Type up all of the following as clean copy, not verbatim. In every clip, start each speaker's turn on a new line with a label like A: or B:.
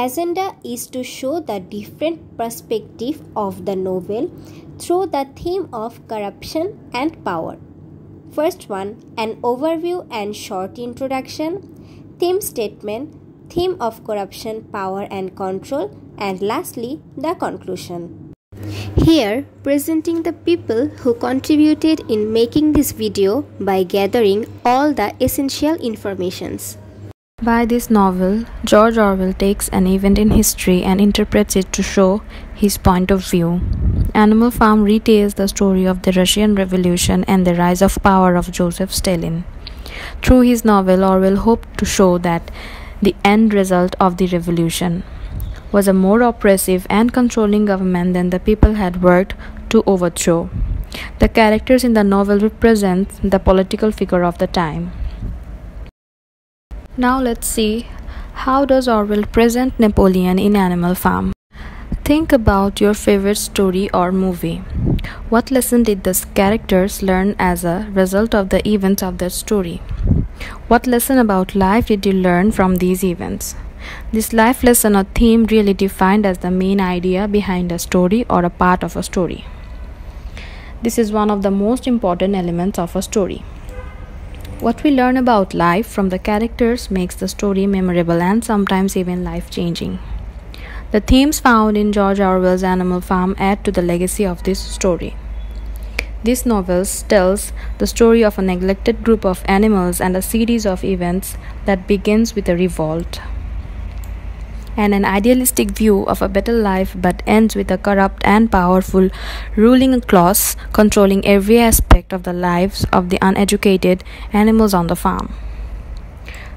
A: agenda is to show the different perspective of the novel through the theme of corruption and power. First one, an overview and short introduction, theme statement, theme of corruption, power and control, and lastly, the conclusion. Here, presenting the people who contributed in making this video by gathering all the essential informations.
B: By this novel, George Orwell takes an event in history and interprets it to show his point of view. Animal Farm retells the story of the Russian Revolution and the rise of power of Joseph Stalin. Through his novel, Orwell hoped to show that the end result of the revolution was a more oppressive and controlling government than the people had worked to overthrow. The characters in the novel represent the political figure of the time. Now let's see, how does Orwell present Napoleon in Animal Farm? Think about your favorite story or movie. What lesson did the characters learn as a result of the events of that story? What lesson about life did you learn from these events? This life lesson or theme really defined as the main idea behind a story or a part of a story. This is one of the most important elements of a story. What we learn about life from the characters makes the story memorable and sometimes even life-changing. The themes found in George Orwell's Animal Farm add to the legacy of this story. This novel tells the story of a neglected group of animals and a series of events that begins with a revolt and an idealistic view of a better life but ends with a corrupt and powerful ruling class controlling every aspect of the lives of the uneducated animals on the farm.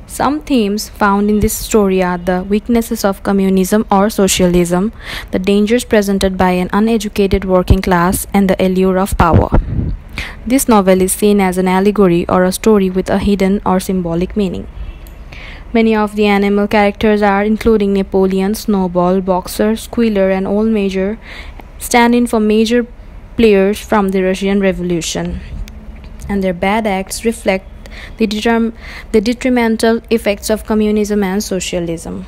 B: Some themes found in this story are the weaknesses of communism or socialism, the dangers presented by an uneducated working class, and the allure of power. This novel is seen as an allegory or a story with a hidden or symbolic meaning. Many of the animal characters are, including Napoleon, Snowball, Boxer, Squealer, and Old Major, stand in for major players from the Russian Revolution, and their bad acts reflect the detrimental effects of communism and socialism.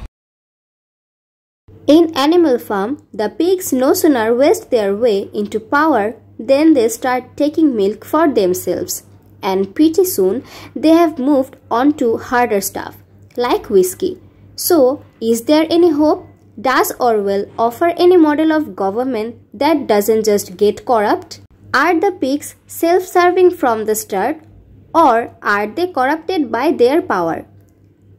A: In Animal Farm, the pigs no sooner waste their way into power than they start taking milk for themselves, and pretty soon they have moved on to harder stuff like whiskey. So, is there any hope? Does Orwell offer any model of government that doesn't just get corrupt? Are the pigs self-serving from the start, or are they corrupted by their power?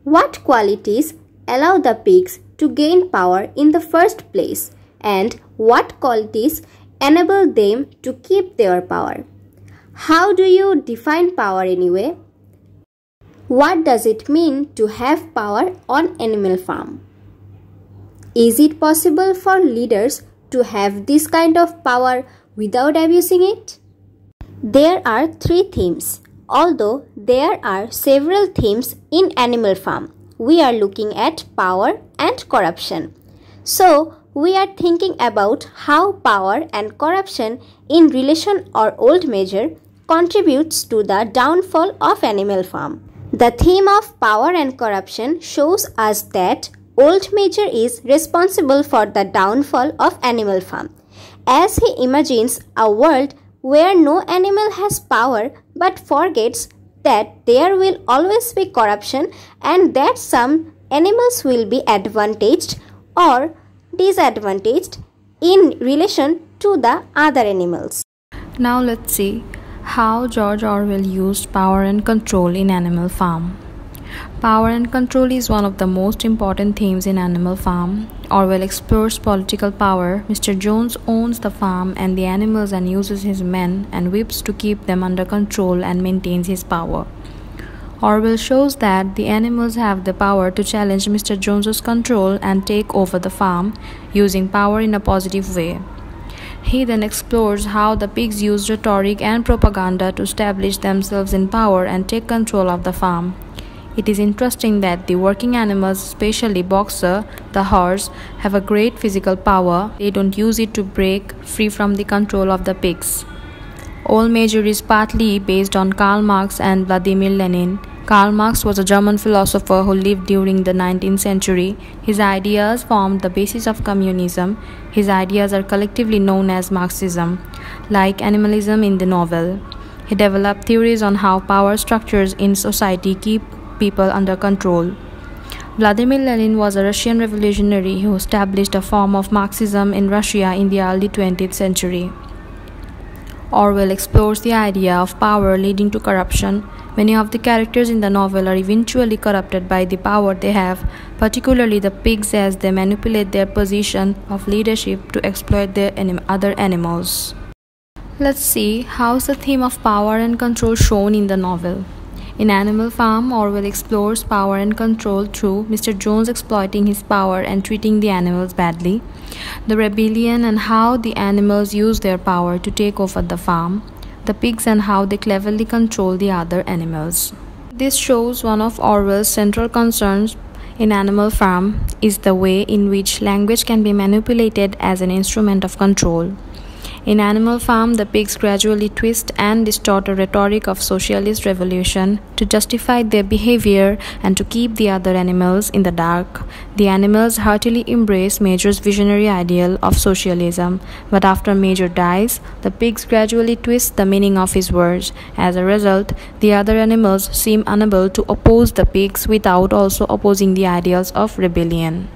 A: What qualities allow the pigs to gain power in the first place, and what qualities enable them to keep their power? How do you define power anyway? What does it mean to have power on Animal Farm? Is it possible for leaders to have this kind of power without abusing it? There are 3 themes. Although there are several themes in Animal Farm, we are looking at power and corruption. So, we are thinking about how power and corruption in relation or Old Major contributes to the downfall of Animal Farm. The theme of power and corruption shows us that Old Major is responsible for the downfall of Animal Farm, as he imagines a world where no animal has power but forgets that there will always be corruption and that some animals will be advantaged or disadvantaged in relation to the other animals.
B: Now let's see how George Orwell used power and control in Animal Farm. Power and control is one of the most important themes in Animal Farm. Orwell explores political power. Mr. Jones owns the farm and the animals and uses his men and whips to keep them under control and maintains his power. Orwell shows that the animals have the power to challenge Mr. Jones's control and take over the farm, using power in a positive way. He then explores how the pigs use rhetoric and propaganda to establish themselves in power and take control of the farm. It is interesting that the working animals, especially Boxer, the horse, have a great physical power. They don't use it to break free from the control of the pigs. Old Major is partly based on Karl Marx and Vladimir Lenin, Karl Marx was a German philosopher who lived during the 19th century. His ideas formed the basis of communism. His ideas are collectively known as Marxism, like animalism in the novel. He developed theories on how power structures in society keep people under control. Vladimir Lenin was a Russian revolutionary who established a form of Marxism in Russia in the early 20th century. Orwell explores the idea of power leading to corruption. Many of the characters in the novel are eventually corrupted by the power they have, particularly the pigs, as they manipulate their position of leadership to exploit their other animals. Let's see how is the theme of power and control shown in the novel. In Animal Farm, Orwell explores power and control through Mr. Jones exploiting his power and treating the animals badly, the rebellion and how the animals use their power to take over the farm, the pigs and how they cleverly control the other animals. This shows one of Orwell's central concerns in Animal Farm is the way in which language can be manipulated as an instrument of control. In Animal Farm, the pigs gradually twist and distort a rhetoric of socialist revolution to justify their behavior and to keep the other animals in the dark. The animals heartily embrace Major's visionary ideal of socialism, but after Major dies, the pigs gradually twist the meaning of his words. As a result, the other animals seem unable to oppose the pigs without also opposing the ideals of rebellion.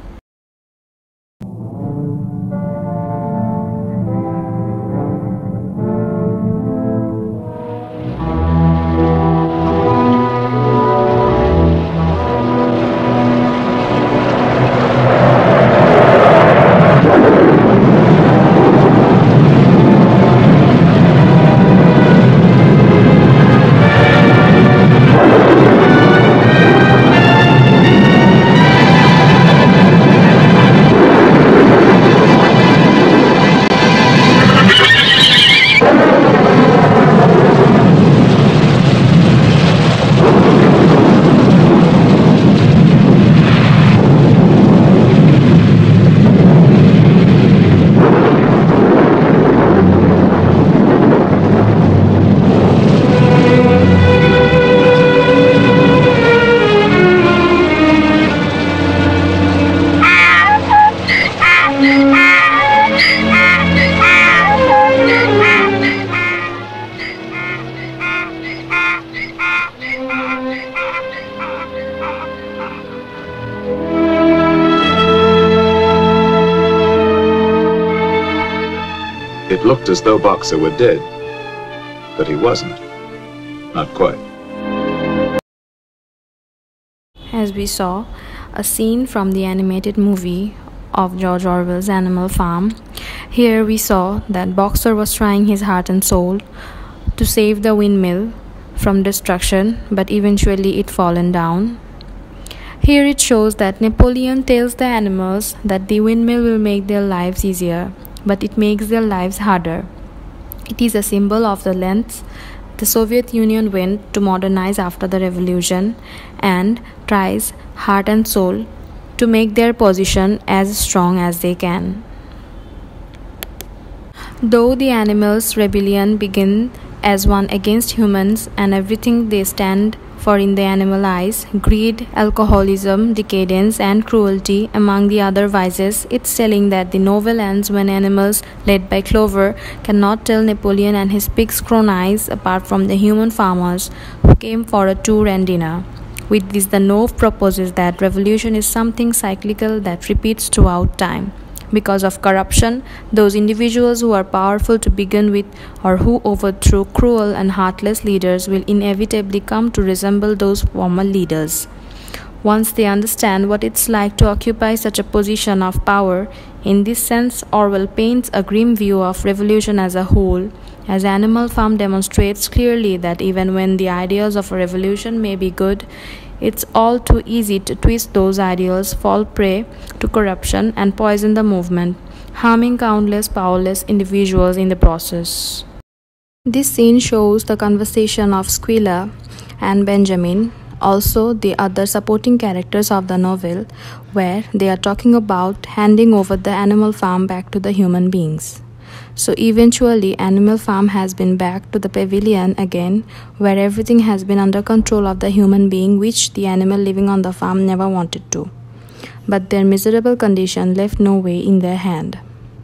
C: It looked as though Boxer were dead, but he wasn't. Not quite.
B: As we saw, a scene from the animated movie of George Orwell's Animal Farm. Here we saw that Boxer was trying his heart and soul to save the windmill from destruction, but eventually it fallen down. Here it shows that Napoleon tells the animals that the windmill will make their lives easier, but it makes their lives harder. It is a symbol of the lengths the Soviet Union went to modernize after the revolution and tries heart and soul to make their position as strong as they can. Though the animals' rebellion began as one against humans and everything they stand for in the animal eyes, greed, alcoholism, decadence and cruelty among the other vices, it's telling that the novel ends when animals, led by Clover, cannot tell Napoleon and his pig's cronies apart from the human farmers who came for a tour and dinner. With this, the Nov proposes that revolution is something cyclical that repeats throughout time. Because of corruption, those individuals who are powerful to begin with or who overthrew cruel and heartless leaders will inevitably come to resemble those former leaders. Once they understand what it's like to occupy such a position of power, in this sense, Orwell paints a grim view of revolution as a whole, as Animal Farm demonstrates clearly that even when the ideas of a revolution may be good, it's all too easy to twist those ideals, fall prey to corruption, and poison the movement, harming countless powerless individuals in the process. This scene shows the conversation of Squilla and Benjamin, also the other supporting characters of the novel, where they are talking about handing over the animal farm back to the human beings. So eventually, Animal Farm has been back to the pavilion again, where everything has been under control of the human being, which the animal living on the farm never wanted to. But their miserable condition left no way in their hand.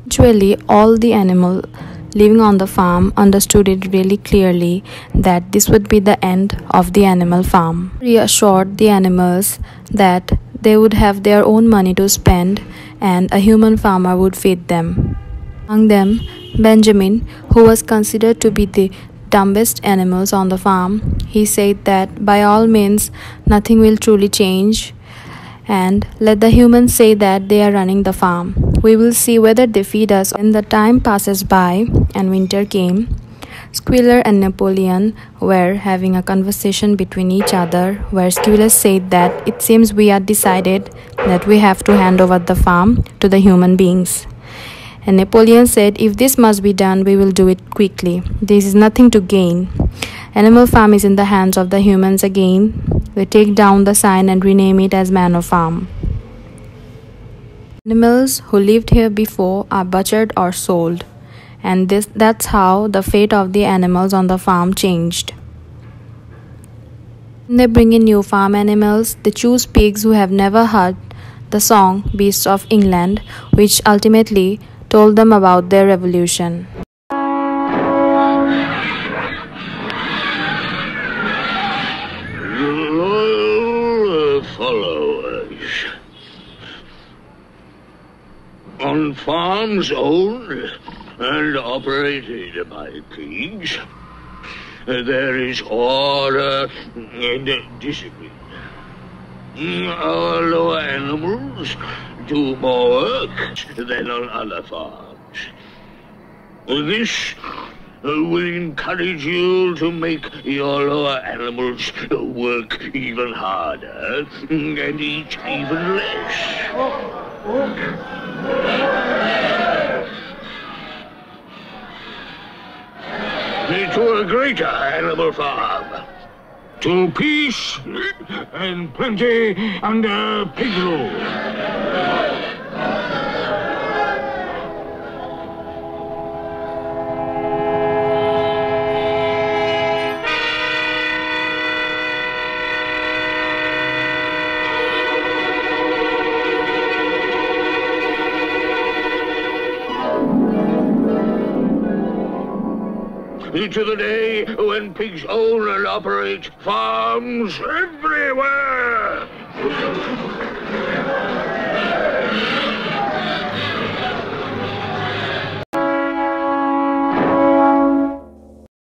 B: Eventually, all the animals living on the farm understood it really clearly that this would be the end of the animal farm. Reassured the animals that they would have their own money to spend and a human farmer would feed them. Among them, Benjamin, who was considered to be the dumbest animals on the farm, he said that by all means nothing will truly change, and let the humans say that they are running the farm. We will see whether they feed us. When the time passes by and winter came, Squealer and Napoleon were having a conversation between each other, where Squealer said that it seems we are decided that we have to hand over the farm to the human beings. And Napoleon said, if this must be done, we will do it quickly. There is nothing to gain. Animal Farm is in the hands of the humans again. We take down the sign and rename it as Manor Farm. Animals who lived here before are butchered or sold, and that's how the fate of the animals on the farm changed. When they bring in new farm animals, they choose pigs who have never heard the song Beasts of England, which ultimately told them about their revolution.
D: Loyal followers. On farms owned and operated by pigs, there is order and discipline. Our lower animals do more work than on other farms. This will encourage you to make your lower animals work even harder and eat even less. To a greater animal farm. To peace and plenty under pig rule. To the day when pigs own and operate farms everywhere.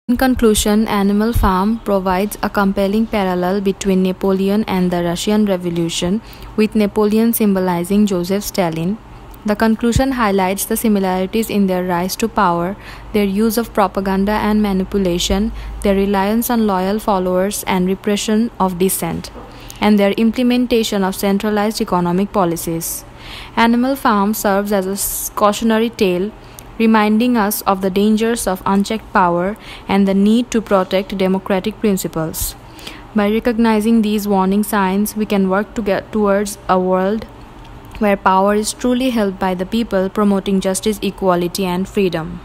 B: In conclusion, Animal Farm provides a compelling parallel between Napoleon and the Russian Revolution, with Napoleon symbolizing Joseph Stalin. The conclusion highlights the similarities in their rise to power, their use of propaganda and manipulation, their reliance on loyal followers and repression of dissent, and their implementation of centralized economic policies. Animal Farm serves as a cautionary tale, reminding us of the dangers of unchecked power and the need to protect democratic principles. By recognizing these warning signs, we can work towards a world where power is truly held by the people, promoting justice, equality, and freedom.